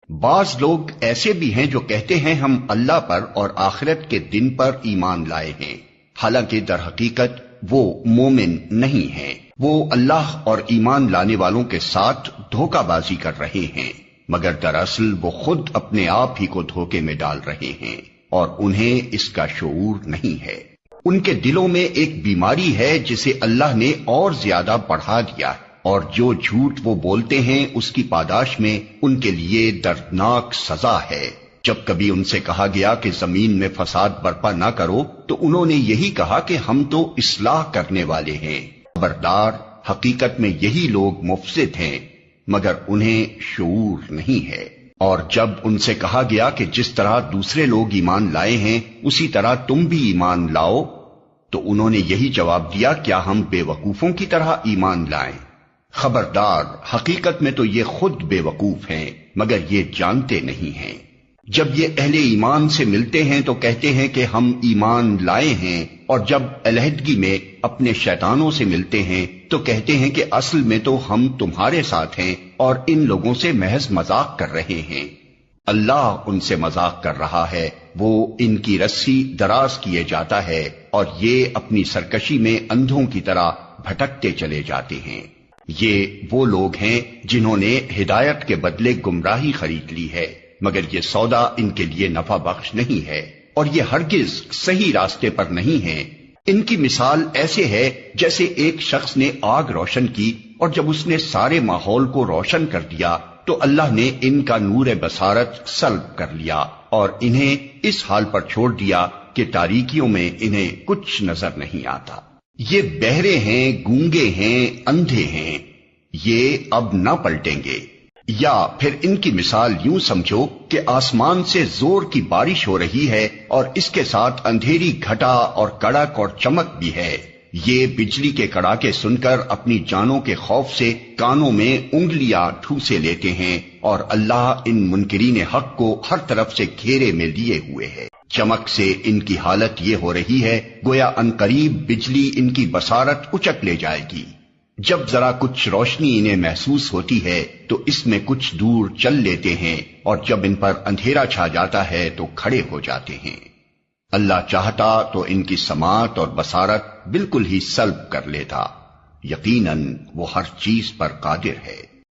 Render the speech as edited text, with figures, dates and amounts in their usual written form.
بعض لوگ ایسے بھی ہیں جو کہتے ہیں ہم اللہ پر اور آخرت کے دن پر ایمان لائے ہیں، حالانکہ در حقیقت وہ مومن نہیں ہیں۔ وہ اللہ اور ایمان لانے والوں کے ساتھ دھوکہ بازی کر رہے ہیں، مگر دراصل وہ خود اپنے آپ ہی کو دھوکے میں ڈال رہے ہیں اور انہیں اس کا شعور نہیں ہے۔ ان کے دلوں میں ایک بیماری ہے جسے اللہ نے اور زیادہ بڑھا دیا ہے، اور جو جھوٹ وہ بولتے ہیں اس کی پاداش میں ان کے لیے دردناک سزا ہے۔ جب کبھی ان سے کہا گیا کہ زمین میں فساد برپا نہ کرو تو انہوں نے یہی کہا کہ ہم تو اصلاح کرنے والے ہیں۔ خبردار، حقیقت میں یہی لوگ مفسد ہیں، مگر انہیں شعور نہیں ہے۔ اور جب ان سے کہا گیا کہ جس طرح دوسرے لوگ ایمان لائے ہیں اسی طرح تم بھی ایمان لاؤ، تو انہوں نے یہی جواب دیا، کیا ہم بے وقوفوں کی طرح ایمان لائیں؟ خبردار، حقیقت میں تو یہ خود بے وقوف ہیں مگر یہ جانتے نہیں ہیں۔ جب یہ اہل ایمان سے ملتے ہیں تو کہتے ہیں کہ ہم ایمان لائے ہیں، اور جب علیحدگی میں اپنے شیطانوں سے ملتے ہیں تو کہتے ہیں کہ اصل میں تو ہم تمہارے ساتھ ہیں اور ان لوگوں سے محض مذاق کر رہے ہیں۔ اللہ ان سے مذاق کر رہا ہے، وہ ان کی رسی دراز کیے جاتا ہے اور یہ اپنی سرکشی میں اندھوں کی طرح بھٹکتے چلے جاتے ہیں۔ یہ وہ لوگ ہیں جنہوں نے ہدایت کے بدلے گمراہی خرید لی ہے، مگر یہ سودا ان کے لیے نفع بخش نہیں ہے اور یہ ہرگز صحیح راستے پر نہیں ہیں۔ ان کی مثال ایسے ہے جیسے ایک شخص نے آگ روشن کی اور جب اس نے سارے ماحول کو روشن کر دیا تو اللہ نے ان کا نور بصارت سلب کر لیا اور انہیں اس حال پر چھوڑ دیا کہ تاریکیوں میں انہیں کچھ نظر نہیں آتا۔ یہ بہرے ہیں، گونگے ہیں، اندھے ہیں، یہ اب نہ پلٹیں گے۔ یا پھر ان کی مثال یوں سمجھو کہ آسمان سے زور کی بارش ہو رہی ہے اور اس کے ساتھ اندھیری گھٹا اور کڑک اور چمک بھی ہے۔ یہ بجلی کے کڑاکے سن کر اپنی جانوں کے خوف سے کانوں میں انگلیاں ٹھوسے لیتے ہیں، اور اللہ ان منکرین حق کو ہر طرف سے گھیرے میں لیے ہوئے ہے۔ چمک سے ان کی حالت یہ ہو رہی ہے گویا عنقریب بجلی ان کی بصارت اچک لے جائے گی۔ جب ذرا کچھ روشنی انہیں محسوس ہوتی ہے تو اس میں کچھ دور چل لیتے ہیں، اور جب ان پر اندھیرا چھا جاتا ہے تو کھڑے ہو جاتے ہیں۔ اللہ چاہتا تو ان کی سماعت اور بصارت بالکل ہی سلب کر لیتا، یقیناً وہ ہر چیز پر قادر ہے۔